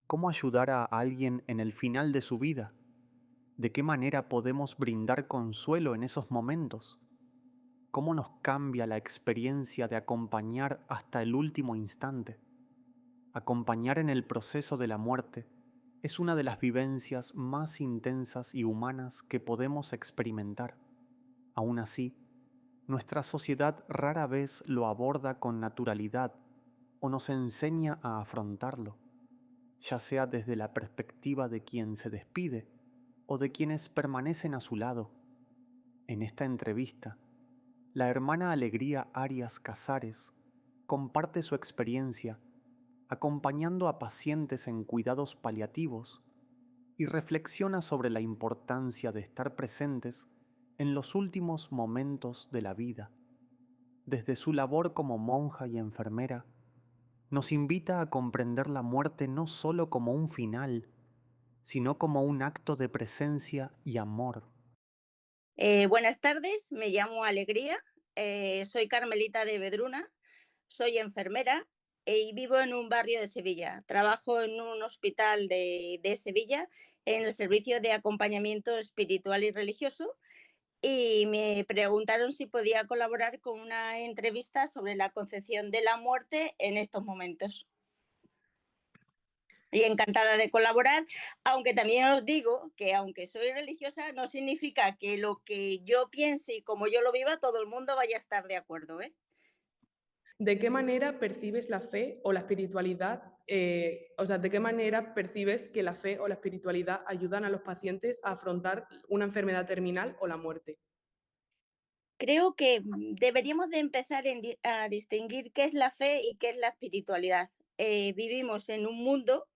¿Cómo ayudar a alguien en el final de su vida? ¿De qué manera podemos brindar consuelo en esos momentos? ¿Cómo nos cambia la experiencia de acompañar hasta el último instante? Acompañar en el proceso de la muerte es una de las vivencias más intensas y humanas que podemos experimentar. Aún así, nuestra sociedad rara vez lo aborda con naturalidad o nos enseña a afrontarlo, ya sea desde la perspectiva de quien se despide o de quienes permanecen a su lado. En esta entrevista, la hermana Alegría Arias Casares comparte su experiencia acompañando a pacientes en cuidados paliativos y reflexiona sobre la importancia de estar presentes en los últimos momentos de la vida. Desde su labor como monja y enfermera, nos invita a comprender la muerte no solo como un final, sino como un acto de presencia y amor. Buenas tardes, me llamo Alegría, soy Carmelita de Vedruna, soy enfermera y vivo en un barrio de Sevilla. Trabajo en un hospital de Sevilla en el servicio de acompañamiento espiritual y religioso y me preguntaron si podía colaborar con una entrevista sobre la concepción de la muerte en estos momentos. Y encantada de colaborar, aunque también os digo que aunque soy religiosa, no significa que lo que yo piense y como yo lo viva, todo el mundo vaya a estar de acuerdo, ¿eh? ¿De qué manera percibes la fe o la espiritualidad? ¿De qué manera percibes que la fe o la espiritualidad ayudan a los pacientes a afrontar una enfermedad terminal o la muerte? Creo que deberíamos de empezar a distinguir qué es la fe y qué es la espiritualidad. Vivimos en un mundo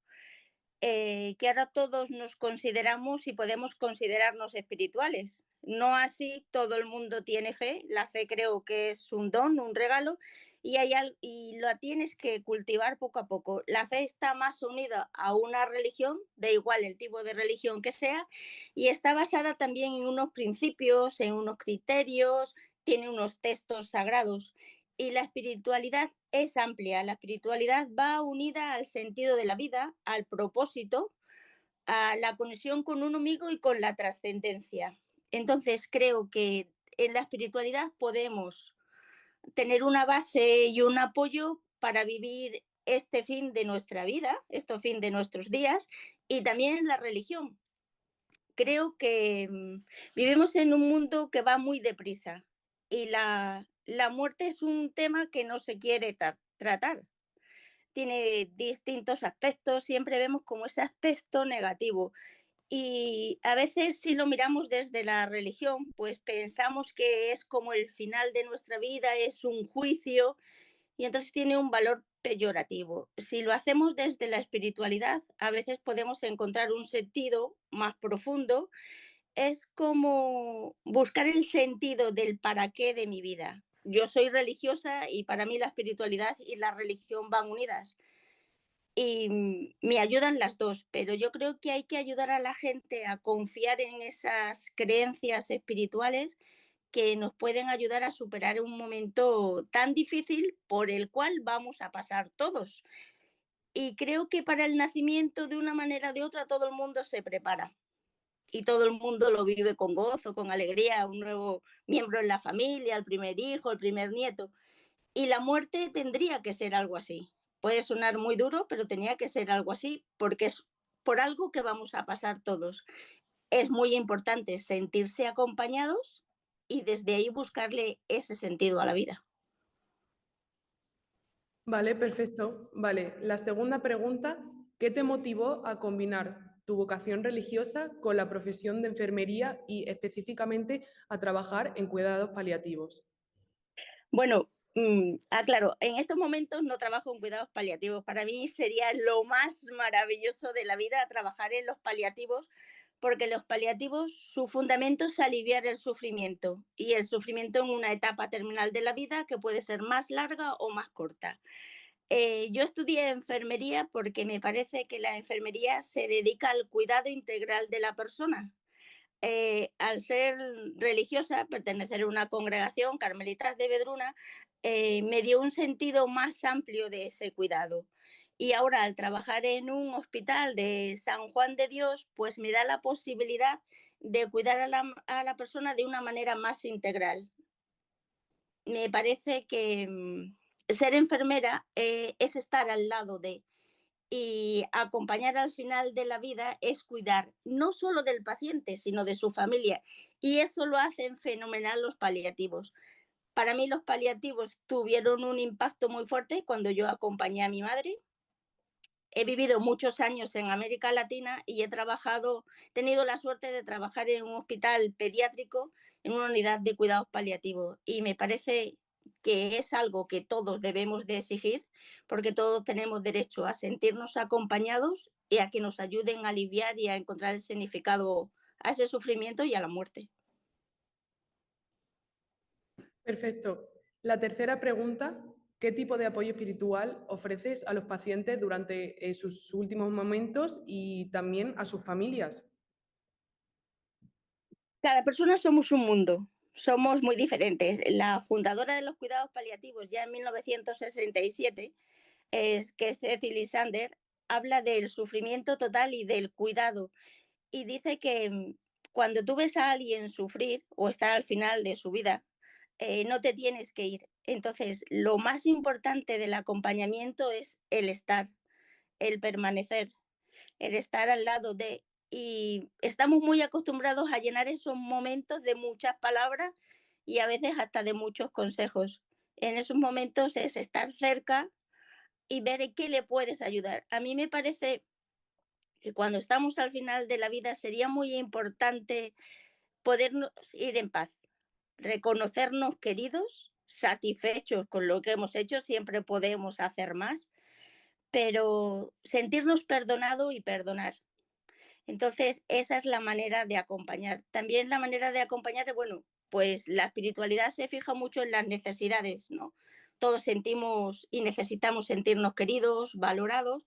que ahora todos nos consideramos y podemos considerarnos espirituales. No así todo el mundo tiene fe. La fe creo que es un don, un regalo, y la tienes que cultivar poco a poco. La fe está más unida a una religión, da igual el tipo de religión que sea, y está basada también en unos principios, en unos criterios, tiene unos textos sagrados. Y la espiritualidad es amplia, la espiritualidad va unida al sentido de la vida, al propósito, a la conexión con uno mismo y con la trascendencia. Entonces creo que en la espiritualidad podemos tener una base y un apoyo para vivir este fin de nuestra vida, este fin de nuestros días, y también en la religión. Creo que vivimos en un mundo que va muy deprisa y la muerte es un tema que no se quiere tratar. Tiene distintos aspectos, siempre vemos como ese aspecto negativo. Y a veces si lo miramos desde la religión, pues pensamos que es como el final de nuestra vida, es un juicio y entonces tiene un valor peyorativo. Si lo hacemos desde la espiritualidad, a veces podemos encontrar un sentido más profundo. Es como buscar el sentido del para qué de mi vida. Yo soy religiosa y para mí la espiritualidad y la religión van unidas. Y me ayudan las dos, pero yo creo que hay que ayudar a la gente a confiar en esas creencias espirituales que nos pueden ayudar a superar un momento tan difícil por el cual vamos a pasar todos. Y creo que para el nacimiento, de una manera o de otra, todo el mundo se prepara y todo el mundo lo vive con gozo, con alegría, un nuevo miembro en la familia, el primer hijo, el primer nieto. Y la muerte tendría que ser algo así. Puede sonar muy duro, pero tenía que ser algo así, porque es por algo que vamos a pasar todos. Es muy importante sentirse acompañados y desde ahí buscarle ese sentido a la vida. Vale, perfecto. Vale, la segunda pregunta, ¿qué te motivó a combinar tu vocación religiosa con la profesión de enfermería y específicamente a trabajar en cuidados paliativos? Bueno, aclaro, en estos momentos no trabajo en cuidados paliativos. Para mí sería lo más maravilloso de la vida trabajar en los paliativos, porque los paliativos, su fundamento es aliviar el sufrimiento y el sufrimiento en una etapa terminal de la vida que puede ser más larga o más corta. Yo estudié enfermería porque me parece que la enfermería se dedica al cuidado integral de la persona. Al ser religiosa, pertenecer a una congregación, Carmelitas de Vedruna, me dio un sentido más amplio de ese cuidado. Y ahora al trabajar en un hospital de San Juan de Dios, pues me da la posibilidad de cuidar a la persona de una manera más integral. Me parece que ser enfermera es estar al lado de y acompañar al final de la vida es cuidar no solo del paciente, sino de su familia. Y eso lo hacen fenomenal los paliativos. Para mí los paliativos tuvieron un impacto muy fuerte cuando yo acompañé a mi madre. He vivido muchos años en América Latina y tenido la suerte de trabajar en un hospital pediátrico, en una unidad de cuidados paliativos. Y me parece que es algo que todos debemos de exigir, porque todos tenemos derecho a sentirnos acompañados y a que nos ayuden a aliviar y a encontrar el significado a ese sufrimiento y a la muerte. Perfecto. La tercera pregunta, ¿qué tipo de apoyo espiritual ofreces a los pacientes durante sus últimos momentos y también a sus familias? Cada persona somos un mundo, somos muy diferentes. La fundadora de los cuidados paliativos, ya en 1967, es que Cecily Sander habla del sufrimiento total y del cuidado. Y dice que cuando tú ves a alguien sufrir o estar al final de su vida, no te tienes que ir. Entonces, lo más importante del acompañamiento es el estar, el permanecer, el estar al lado de... Y estamos muy acostumbrados a llenar esos momentos de muchas palabras y a veces hasta de muchos consejos. En esos momentos es estar cerca y ver en qué le puedes ayudar. A mí me parece que cuando estamos al final de la vida sería muy importante podernos ir en paz, reconocernos queridos, satisfechos con lo que hemos hecho, siempre podemos hacer más, pero sentirnos perdonados y perdonar. Entonces, esa es la manera de acompañar. También la manera de acompañar es, bueno, pues la espiritualidad se fija mucho en las necesidades, ¿no? Todos sentimos y necesitamos sentirnos queridos, valorados,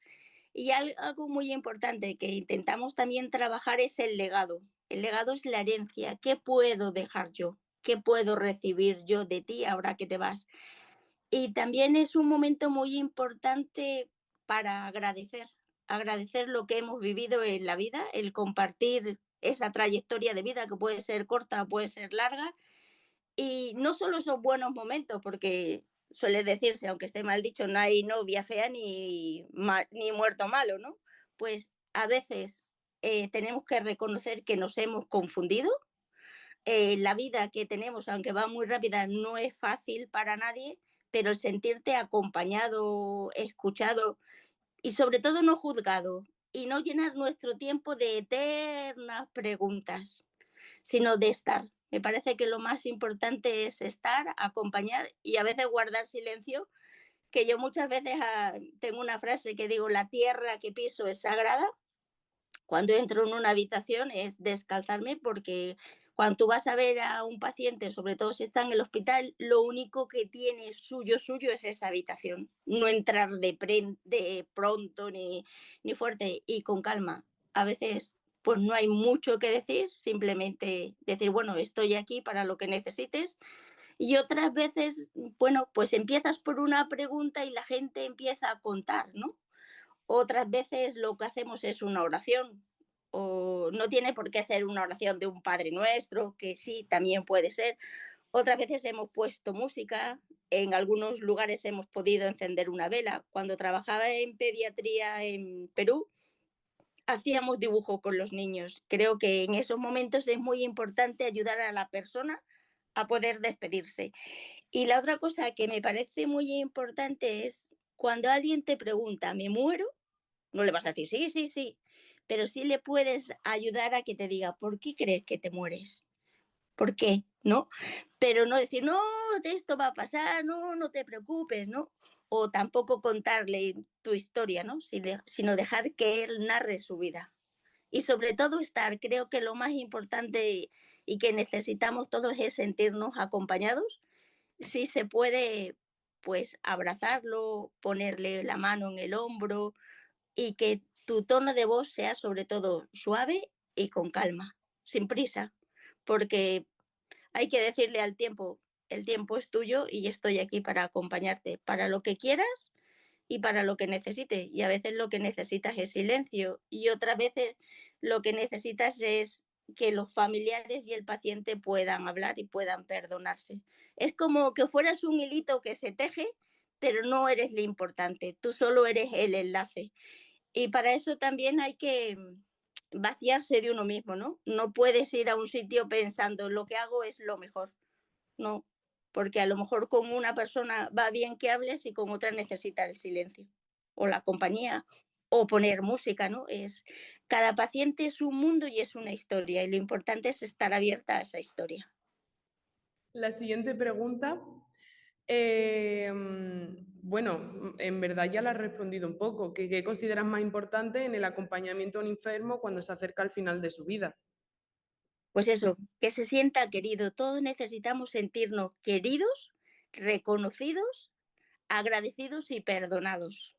y algo muy importante que intentamos también trabajar es el legado. El legado es la herencia. ¿Qué puedo dejar yo? ¿Qué puedo recibir yo de ti ahora que te vas? Y también es un momento muy importante para agradecer, agradecer lo que hemos vivido en la vida, el compartir esa trayectoria de vida que puede ser corta, puede ser larga, y no solo esos buenos momentos, porque suele decirse, aunque esté mal dicho, no hay novia fea ni muerto malo, ¿no? Pues a veces tenemos que reconocer que nos hemos confundido. La vida que tenemos, aunque va muy rápida, no es fácil para nadie, pero el sentirte acompañado, escuchado y sobre todo no juzgado y no llenar nuestro tiempo de eternas preguntas, sino de estar. Me parece que lo más importante es estar, acompañar y a veces guardar silencio, que yo muchas veces tengo una frase que digo, la tierra que piso es sagrada. Cuando entro en una habitación es descalzarme porque cuando tú vas a ver a un paciente, sobre todo si está en el hospital, lo único que tiene suyo es esa habitación. No entrar de pronto ni fuerte y con calma. A veces pues no hay mucho que decir, simplemente decir, bueno, estoy aquí para lo que necesites. Y otras veces, bueno, pues empiezas por una pregunta y la gente empieza a contar, ¿no? Otras veces lo que hacemos es una oración, o no tiene por qué ser una oración de un Padre Nuestro, que sí, también puede ser. Otras veces hemos puesto música, en algunos lugares hemos podido encender una vela. Cuando trabajaba en pediatría en Perú, hacíamos dibujo con los niños. Creo que en esos momentos es muy importante ayudar a la persona a poder despedirse. Y la otra cosa que me parece muy importante es cuando alguien te pregunta, ¿me muero? No le vas a decir, sí, sí, sí, pero sí le puedes ayudar a que te diga, ¿por qué crees que te mueres? ¿Por qué? ¿No? Pero no decir, no, esto va a pasar, no, no te preocupes, ¿no? O tampoco contarle tu historia, ¿no? Sino dejar que él narre su vida. Y sobre todo estar, creo que lo más importante y que necesitamos todos es sentirnos acompañados. Si se puede, pues abrazarlo, ponerle la mano en el hombro, y que tu tono de voz sea sobre todo suave y con calma, sin prisa, porque hay que decirle al tiempo, el tiempo es tuyo y estoy aquí para acompañarte, para lo que quieras, y para lo que necesites. Y a veces lo que necesitas es silencio y otras veces lo que necesitas es que los familiares y el paciente puedan hablar y puedan perdonarse. Es como que fueras un hilito que se teje, pero no eres lo importante, tú solo eres el enlace. Y para eso también hay que vaciarse de uno mismo, ¿no? No puedes ir a un sitio pensando lo que hago es lo mejor, no, porque a lo mejor con una persona va bien que hables y con otra necesita el silencio o la compañía o poner música, ¿no? Es cada paciente es un mundo y es una historia y lo importante es estar abierta a esa historia. La siguiente pregunta, bueno, en verdad ya la has respondido un poco. ¿Qué consideras más importante en el acompañamiento a un enfermo cuando se acerca al final de su vida? Pues eso, que se sienta querido. Todos necesitamos sentirnos queridos, reconocidos, agradecidos y perdonados.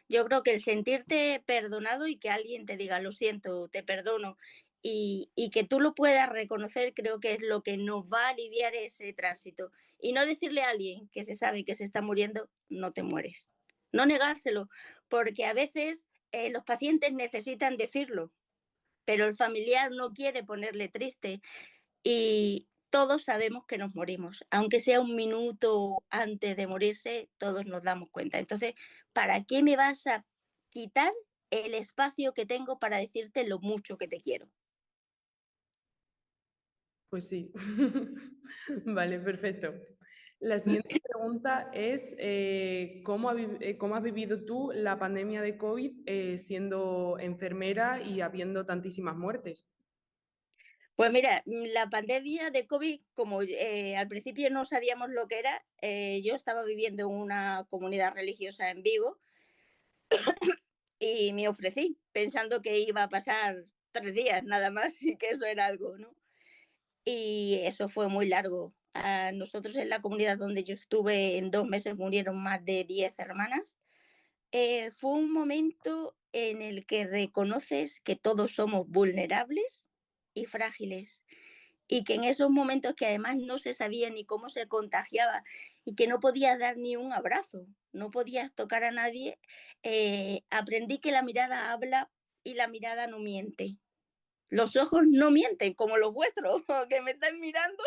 Yo creo que el sentirte perdonado y que alguien te diga lo siento, te perdono y que tú lo puedas reconocer, creo que es lo que nos va a aliviar ese tránsito. Y no decirle a alguien que se sabe que se está muriendo, no te mueres. No negárselo, porque a veces los pacientes necesitan decirlo, pero el familiar no quiere ponerle triste y todos sabemos que nos morimos, aunque sea un minuto antes de morirse, todos nos damos cuenta. Entonces, ¿para qué me vas a quitar el espacio que tengo para decirte lo mucho que te quiero? Pues sí. Vale, perfecto. La siguiente pregunta es, ¿cómo has vivido tú la pandemia de COVID siendo enfermera y habiendo tantísimas muertes? Pues mira, la pandemia de COVID, como al principio no sabíamos lo que era, yo estaba viviendo en una comunidad religiosa en Vigo y me ofrecí pensando que iba a pasar 3 días nada más y que eso era algo, ¿no? Y eso fue muy largo. A nosotros en la comunidad donde yo estuve, en 2 meses murieron más de 10 hermanas. Fue un momento en el que reconoces que todos somos vulnerables y frágiles y que en esos momentos que además no se sabía ni cómo se contagiaba y que no podías dar ni un abrazo, no podías tocar a nadie, aprendí que la mirada habla y la mirada no miente. Los ojos no mienten como los vuestros, que me están mirando.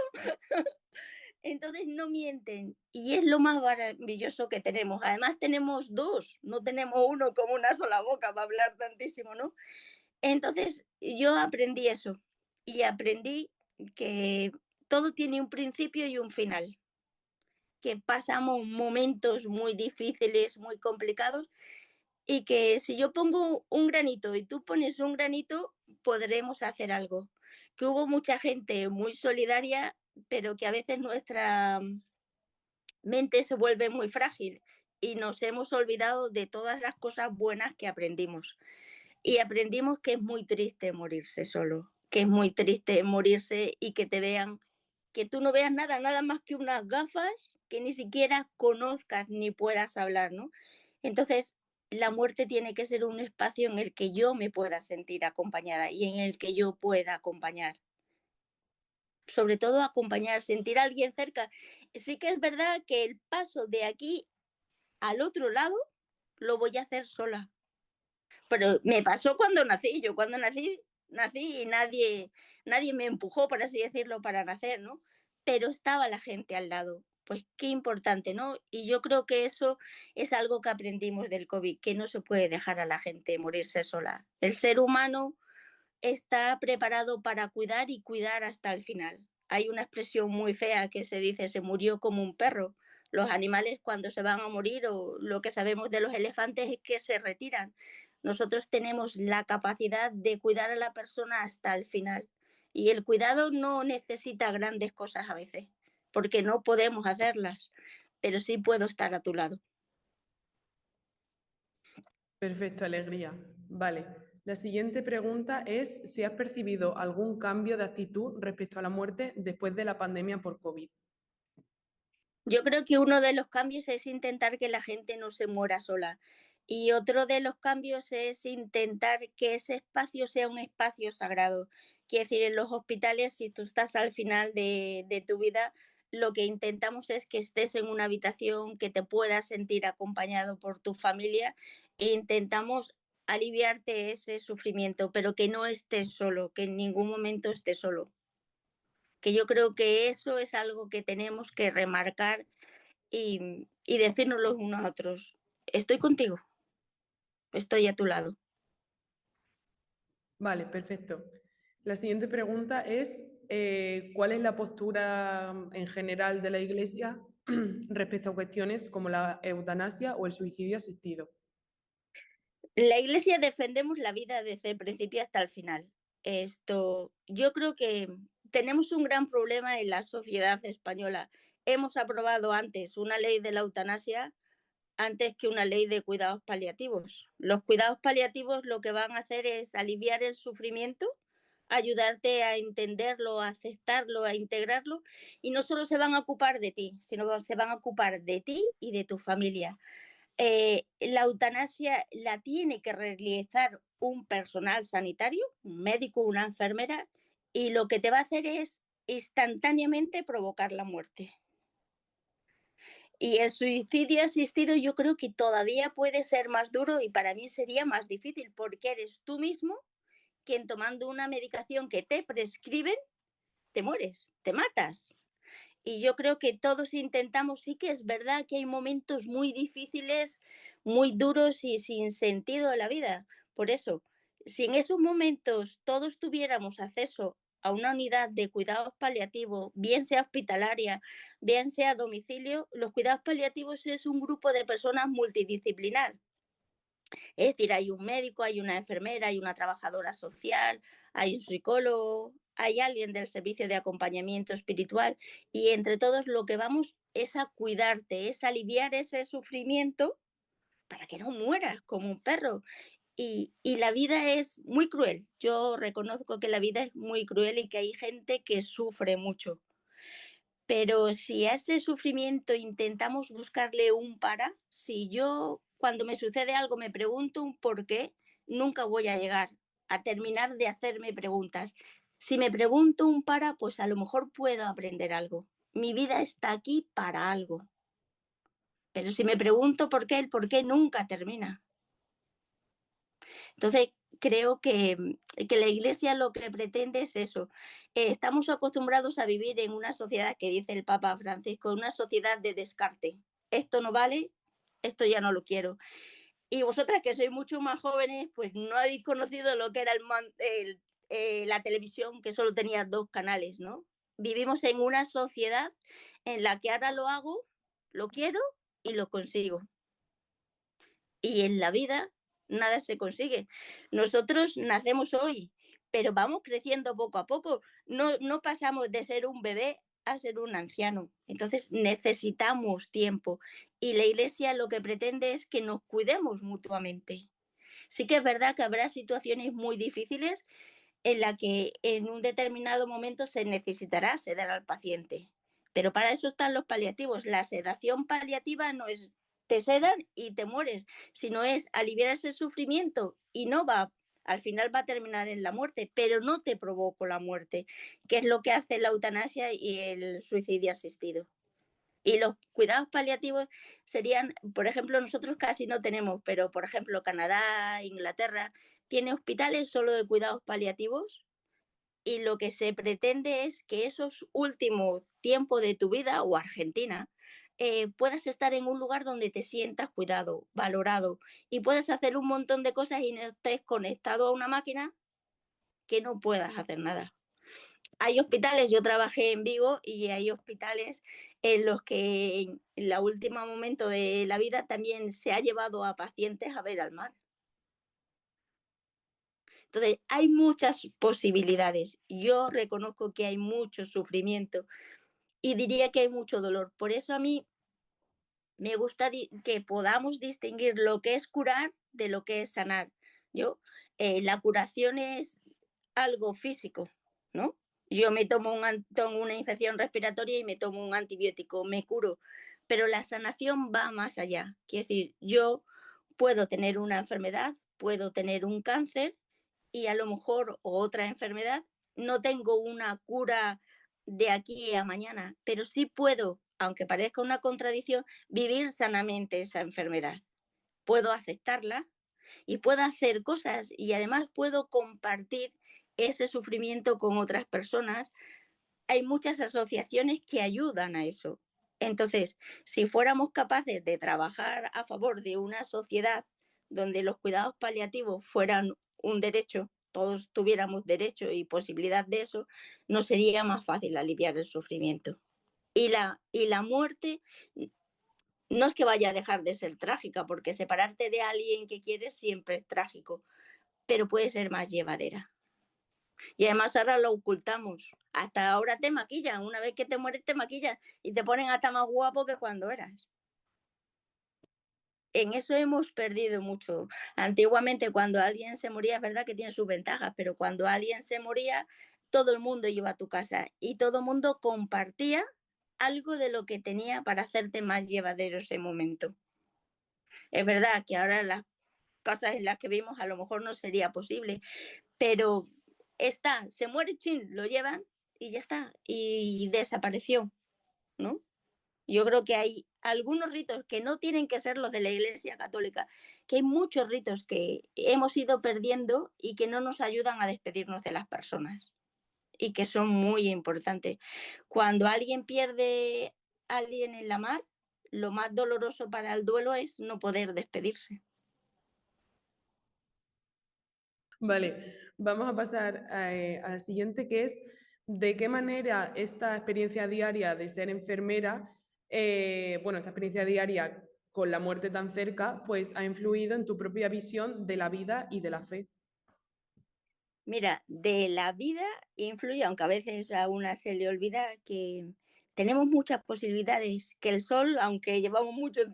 Entonces no mienten y es lo más maravilloso que tenemos. Además tenemos dos, no tenemos uno como una sola boca para hablar tantísimo, ¿no? Entonces yo aprendí eso y aprendí que todo tiene un principio y un final, que pasamos momentos muy difíciles, muy complicados y que si yo pongo un granito y tú pones un granito, podremos hacer algo. Que hubo mucha gente muy solidaria, pero que a veces nuestra mente se vuelve muy frágil y nos hemos olvidado de todas las cosas buenas que aprendimos. Y aprendimos que es muy triste morirse solo, que es muy triste morirse y que te vean, que tú no veas nada, nada más que unas gafas que ni siquiera conozcas ni puedas hablar, ¿no? Entonces, la muerte tiene que ser un espacio en el que yo me pueda sentir acompañada y en el que yo pueda acompañar. Sobre todo acompañar, sentir a alguien cerca. Sí que es verdad que el paso de aquí al otro lado lo voy a hacer sola. Pero me pasó cuando nací. Yo cuando nací y nadie me empujó, por así decirlo, para nacer, ¿no? Pero estaba la gente al lado. Pues qué importante, ¿no? Y yo creo que eso es algo que aprendimos del COVID, que no se puede dejar a la gente morirse sola. El ser humano está preparado para cuidar y cuidar hasta el final. Hay una expresión muy fea que se dice, se murió como un perro. Los animales cuando se van a morir o lo que sabemos de los elefantes es que se retiran. Nosotros tenemos la capacidad de cuidar a la persona hasta el final. Y el cuidado no necesita grandes cosas a veces, porque no podemos hacerlas, pero sí puedo estar a tu lado. Perfecto, alegría. Vale. La siguiente pregunta es si has percibido algún cambio de actitud respecto a la muerte después de la pandemia por COVID. Yo creo que uno de los cambios es intentar que la gente no se muera sola. Y otro de los cambios es intentar que ese espacio sea un espacio sagrado. Quiere decir, en los hospitales, si tú estás al final de tu vida, lo que intentamos es que estés en una habitación, que te puedas sentir acompañado por tu familia e intentamos aliviarte ese sufrimiento, pero que no estés solo, que en ningún momento estés solo. Que yo creo que eso es algo que tenemos que remarcar y decirnos los unos a otros. Estoy contigo, estoy a tu lado. Vale, perfecto. La siguiente pregunta es, ¿cuál es la postura en general de la Iglesia respecto a cuestiones como la eutanasia o el suicidio asistido? La Iglesia defendemos la vida desde el principio hasta el final. Yo creo que tenemos un gran problema en la sociedad española. Hemos aprobado antes una ley de la eutanasia antes que una ley de cuidados paliativos. Los cuidados paliativos lo que van a hacer es aliviar el sufrimiento, ayudarte a entenderlo, a aceptarlo, a integrarlo, y no solo se van a ocupar de ti, sino se van a ocupar de ti y de tu familia. La eutanasia la tiene que realizar un personal sanitario, un médico, una enfermera, y lo que te va a hacer es instantáneamente provocar la muerte. Y el suicidio asistido yo creo que todavía puede ser más duro y para mí sería más difícil porque eres tú mismo quien tomando una medicación que te prescriben, te mueres, te matas. Y yo creo que todos intentamos, sí que es verdad que hay momentos muy difíciles, muy duros y sin sentido de la vida. Por eso, si en esos momentos todos tuviéramos acceso a una unidad de cuidados paliativos, bien sea hospitalaria, bien sea a domicilio, los cuidados paliativos es un grupo de personas multidisciplinar. Es decir, hay un médico, hay una enfermera, hay una trabajadora social, hay un psicólogo, hay alguien del servicio de acompañamiento espiritual y entre todos lo que vamos es a cuidarte, es aliviar ese sufrimiento para que no mueras como un perro. Y la vida es muy cruel. Yo reconozco que la vida es muy cruel y que hay gente que sufre mucho. Pero si a ese sufrimiento intentamos buscarle un para, si yo cuando me sucede algo me pregunto un por qué, nunca voy a llegar a terminar de hacerme preguntas. Si me pregunto un para, pues a lo mejor puedo aprender algo. Mi vida está aquí para algo. Pero si me pregunto por qué, el por qué nunca termina. Entonces, creo que la Iglesia lo que pretende es eso. Estamos acostumbrados a vivir en una sociedad, que dice el Papa Francisco, una sociedad de descarte. Esto no vale, esto ya no lo quiero. Y vosotras, que sois mucho más jóvenes, pues no habéis conocido lo que era la televisión, que solo tenía 2 canales, ¿no? Vivimos en una sociedad en la que ahora lo hago, lo quiero y lo consigo. Y en la vida nada se consigue. Nosotros nacemos hoy, pero vamos creciendo poco a poco. No pasamos de ser un bebé a ser un anciano. Entonces necesitamos tiempo y la Iglesia lo que pretende es que nos cuidemos mutuamente. Sí que es verdad que habrá situaciones muy difíciles en la que en un determinado momento se necesitará sedar al paciente. Pero para eso están los paliativos. La sedación paliativa no es te sedan y te mueres, sino es aliviar ese sufrimiento y no va, al final va a terminar en la muerte, pero no te provoco la muerte, que es lo que hace la eutanasia y el suicidio asistido. Y los cuidados paliativos serían, por ejemplo, nosotros casi no tenemos, pero por ejemplo Canadá, Inglaterra, tiene hospitales solo de cuidados paliativos y lo que se pretende es que esos últimos tiempos de tu vida, o Argentina, puedas estar en un lugar donde te sientas cuidado, valorado y puedas hacer un montón de cosas y no estés conectado a una máquina que no puedas hacer nada. Hay hospitales, yo trabajé en Vigo y hay hospitales en los que en la última momento de la vida también se ha llevado a pacientes a ver al mar. Entonces, hay muchas posibilidades. Yo reconozco que hay mucho sufrimiento y diría que hay mucho dolor. Por eso a mí me gusta que podamos distinguir lo que es curar de lo que es sanar. Yo, la curación es algo físico, ¿no? Yo me tomo una infección respiratoria y me tomo un antibiótico, me curo, pero la sanación va más allá. Quiere decir, yo puedo tener una enfermedad, puedo tener un cáncer y a lo mejor otra enfermedad, no tengo una cura de aquí a mañana, pero sí puedo, aunque parezca una contradicción, vivir sanamente esa enfermedad. Puedo aceptarla y puedo hacer cosas y además puedo compartir ese sufrimiento con otras personas. Hay muchas asociaciones que ayudan a eso. Entonces, si fuéramos capaces de trabajar a favor de una sociedad donde los cuidados paliativos fueran un derecho, todos tuviéramos derecho y posibilidad de eso, nos sería más fácil aliviar el sufrimiento. Y la muerte no es que vaya a dejar de ser trágica, porque separarte de alguien que quieres siempre es trágico, pero puede ser más llevadera. Y además ahora lo ocultamos. Hasta ahora te maquillan. Una vez que te mueres te maquillan y te ponen hasta más guapo que cuando eras. En eso hemos perdido mucho. Antiguamente cuando alguien se moría, es verdad que tiene sus ventajas, pero cuando alguien se moría, todo el mundo iba a tu casa y todo el mundo compartía algo de lo que tenía para hacerte más llevadero ese momento. Es verdad que ahora las cosas en las que vivimos a lo mejor no sería posible, pero se muere, chin, lo llevan y ya está, y desapareció, ¿no? Yo creo que hay algunos ritos que no tienen que ser los de la Iglesia Católica, que hay muchos ritos que hemos ido perdiendo y que no nos ayudan a despedirnos de las personas y que son muy importantes. Cuando alguien pierde a alguien en la mar, lo más doloroso para el duelo es no poder despedirse. Vale, vamos a pasar a la siguiente, que es de qué manera esta experiencia diaria de ser enfermera, esta experiencia diaria con la muerte tan cerca, pues ha influido en tu propia visión de la vida y de la fe. Mira, de la vida influye, aunque a veces a una se le olvida que tenemos muchas posibilidades, que el sol, aunque llevamos muchos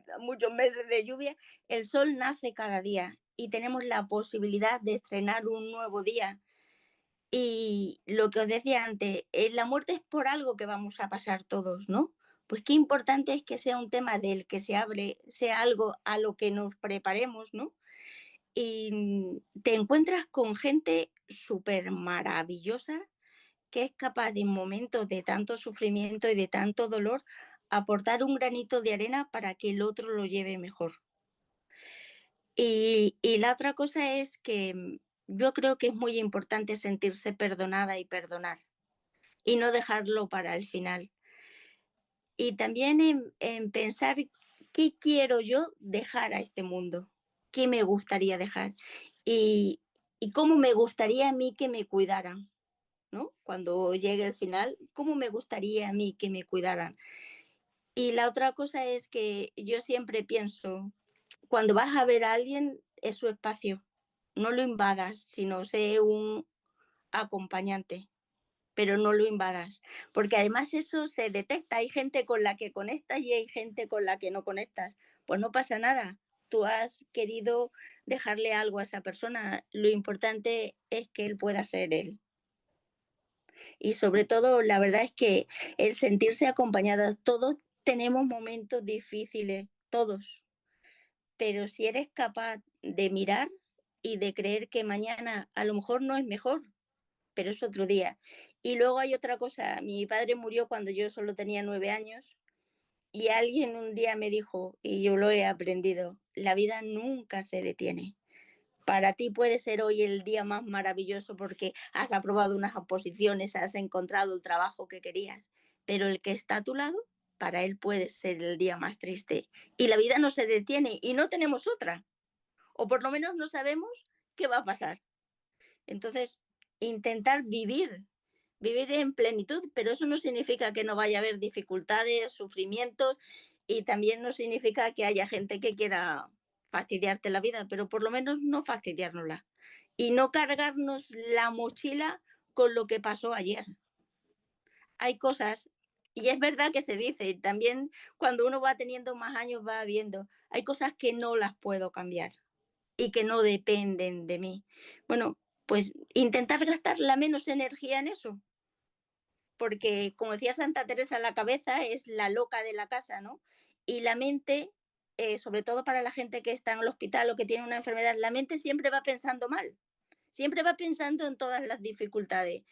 meses de lluvia, el sol nace cada día y tenemos la posibilidad de estrenar un nuevo día. Y lo que os decía antes, la muerte es por algo que vamos a pasar todos, ¿no? Pues qué importante es que sea un tema del que se hable, sea algo a lo que nos preparemos, ¿no? Y te encuentras con gente súper maravillosa que es capaz de en momentos de tanto sufrimiento y de tanto dolor aportar un granito de arena para que el otro lo lleve mejor. Y la otra cosa es que yo creo que es muy importante sentirse perdonada y perdonar y no dejarlo para el final. Y también en pensar qué quiero yo dejar a este mundo, qué me gustaría dejar y, y cómo me gustaría a mí que me cuidaran, ¿no? Cuando llegue el final, cómo me gustaría a mí que me cuidaran. Y la otra cosa es que yo siempre pienso, cuando vas a ver a alguien, es su espacio, no lo invadas, sino sé un acompañante, pero no lo invadas, porque además eso se detecta, hay gente con la que conectas y hay gente con la que no conectas, pues no pasa nada, tú has querido dejarle algo a esa persona, lo importante es que él pueda ser él. Y sobre todo, la verdad es que el sentirse acompañadas, todos tenemos momentos difíciles, todos, pero si eres capaz de mirar y de creer que mañana a lo mejor no es mejor, pero es otro día. Y luego hay otra cosa, mi padre murió cuando yo solo tenía 9 años y alguien un día me dijo, y yo lo he aprendido, la vida nunca se detiene. Para ti puede ser hoy el día más maravilloso porque has aprobado unas oposiciones, has encontrado el trabajo que querías, pero el que está a tu lado, para él puede ser el día más triste. Y la vida no se detiene y no tenemos otra, o por lo menos no sabemos qué va a pasar. Entonces, intentar vivir en plenitud, pero eso no significa que no vaya a haber dificultades, sufrimientos y también no significa que haya gente que quiera fastidiarte la vida, pero por lo menos no fastidiárnosla y no cargarnos la mochila con lo que pasó ayer. Hay cosas, y es verdad que se dice, también cuando uno va teniendo más años va viendo, hay cosas que no las puedo cambiar y que no dependen de mí. Bueno, pues intentar gastar la menos energía en eso, porque como decía Santa Teresa, la cabeza es la loca de la casa, ¿no? Y la mente, sobre todo para la gente que está en el hospital o que tiene una enfermedad, la mente siempre va pensando mal, siempre va pensando en todas las dificultades.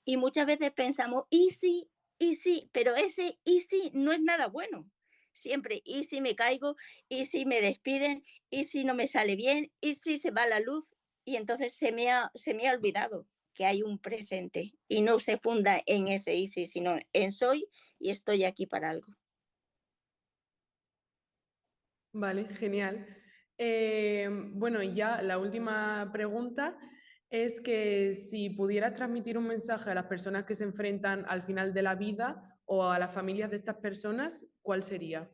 Y muchas veces pensamos, ¿y si? y sí, pero ese y sí no es nada bueno. Siempre, y si me caigo, y si me despiden, y si no me sale bien, y si se va la luz. Y entonces se me ha olvidado que hay un presente y no se funda en ese y sí, sino en soy y estoy aquí para algo. Vale, genial. Bueno, y ya la última pregunta es que si pudieras transmitir un mensaje a las personas que se enfrentan al final de la vida o a las familias de estas personas, ¿cuál sería?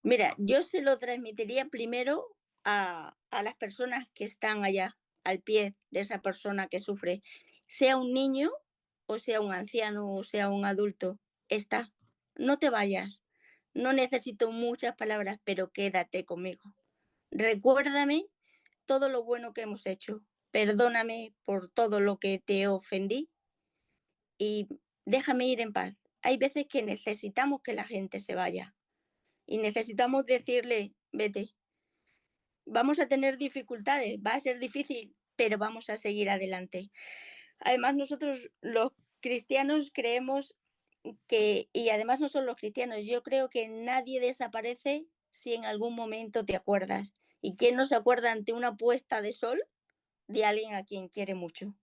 Mira, yo se lo transmitiría primero a las personas que están allá, al pie de esa persona que sufre, sea un niño o sea un anciano o sea un adulto. Está, no te vayas. No necesito muchas palabras, pero quédate conmigo. Recuérdame todo lo bueno que hemos hecho. Perdóname por todo lo que te ofendí y déjame ir en paz. Hay veces que necesitamos que la gente se vaya y necesitamos decirle, vete, vamos a tener dificultades, va a ser difícil, pero vamos a seguir adelante. Además, nosotros los cristianos creemos que, y además no son los cristianos, yo creo que nadie desaparece si en algún momento te acuerdas. ¿Y quién no se acuerda ante una puesta de sol de alguien a quien quiere mucho?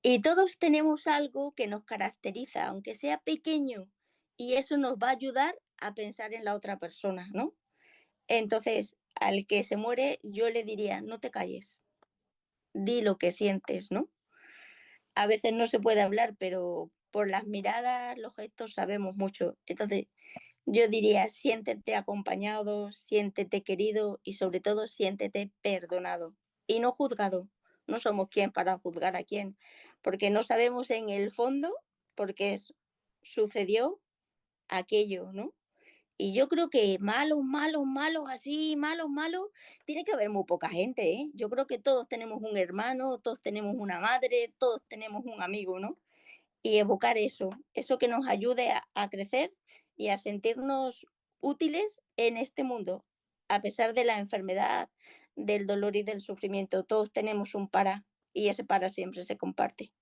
Y todos tenemos algo que nos caracteriza, aunque sea pequeño, y eso nos va a ayudar a pensar en la otra persona, ¿no? Entonces, al que se muere, yo le diría, no te calles, di lo que sientes, ¿no? A veces no se puede hablar, pero por las miradas, los gestos sabemos mucho. Entonces, yo diría, siéntete acompañado, siéntete querido y sobre todo siéntete perdonado y no juzgado. No somos quien para juzgar a quién, porque no sabemos en el fondo por qué sucedió aquello, ¿no? Y yo creo que malos, malos, malos, así, malos, malos, tiene que haber muy poca gente, ¿eh? Yo creo que todos tenemos un hermano, todos tenemos una madre, todos tenemos un amigo, ¿no? Y evocar eso que nos ayude a crecer y a sentirnos útiles en este mundo, a pesar de la enfermedad, del dolor y del sufrimiento. Todos tenemos un para y ese para siempre se comparte.